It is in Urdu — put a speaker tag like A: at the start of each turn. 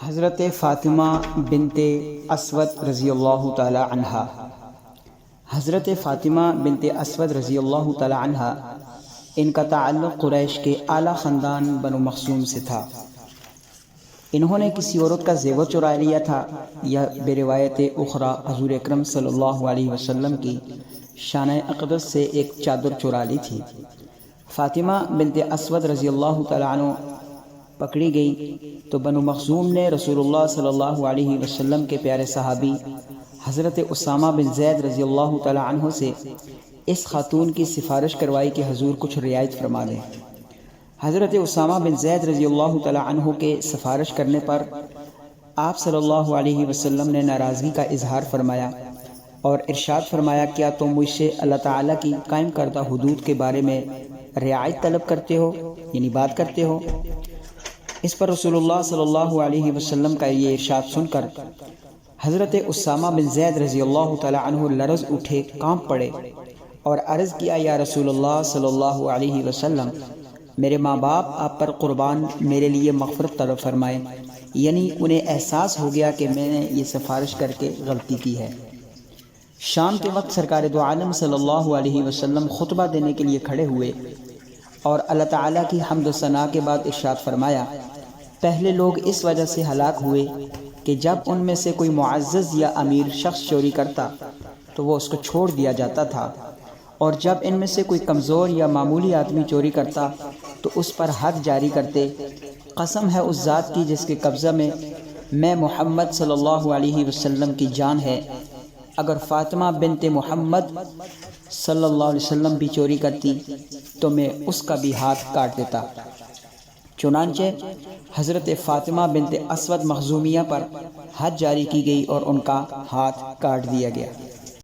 A: حضرت فاطمہ بنت اسود رضی اللہ تعالی عنہا۔ حضرت فاطمہ بنت اسود رضی اللہ تعالی عنہا، ان کا تعلق قریش کے اعلیٰ خاندان بنو مخزوم سے تھا۔ انہوں نے کسی عورت کا زیور چرا لیا تھا یا بے روایت اخرى حضور اکرم صلی اللہ علیہ وسلم کی شانہ اقدس سے ایک چادر چرا لی تھی۔ فاطمہ بنت اسود رضی اللہ تعالی عنہ پکڑی گئی تو بنو مخزوم نے رسول اللہ صلی اللہ علیہ وسلم کے پیارے صحابی حضرت اسامہ بن زید رضی اللہ تعالی عنہ سے اس خاتون کی سفارش کروائی کہ حضور کچھ رعایت فرما دیں۔ حضرت اسامہ بن زید رضی اللہ تعالی عنہ کے سفارش کرنے پر آپ صلی اللہ علیہ وسلم نے ناراضگی کا اظہار فرمایا اور ارشاد فرمایا، کیا تم مجھ سے اللہ تعالیٰ کی قائم کردہ حدود کے بارے میں رعایت طلب کرتے ہو، یعنی بات کرتے ہو؟ اس پر رسول اللہ صلی اللہ علیہ وسلم کا یہ ارشاد سن کر حضرت اسامہ بن زید رضی اللہ تعالی عنہ لرز اٹھے، کانپ پڑے اور عرض کیا، یا رسول اللہ صلی اللہ علیہ وسلم، میرے ماں باپ آپ پر قربان، میرے لیے مغفرت طلب فرمائیں، یعنی انہیں احساس ہو گیا کہ میں نے یہ سفارش کر کے غلطی کی ہے۔ شام کے وقت سرکار دو عالم صلی اللہ علیہ وسلم خطبہ دینے کے لیے کھڑے ہوئے اور اللہ تعالیٰ کی حمد و ثنا کے بعد ارشاد فرمایا، پہلے لوگ اس وجہ سے ہلاک ہوئے کہ جب ان میں سے کوئی معزز یا امیر شخص چوری کرتا تو وہ اس کو چھوڑ دیا جاتا تھا، اور جب ان میں سے کوئی کمزور یا معمولی آدمی چوری کرتا تو اس پر حد جاری کرتے۔ قسم ہے اس ذات کی جس کے قبضہ میں محمد صلی اللہ علیہ وسلم کی جان ہے، اگر فاطمہ بنت محمد صلی اللہ علیہ وسلم بھی چوری کرتی تو میں اس کا بھی ہاتھ کاٹ دیتا۔ چنانچہ حضرت فاطمہ بنت اسود مخزومیہ پر حد جاری کی گئی اور ان کا ہاتھ کاٹ دیا گیا۔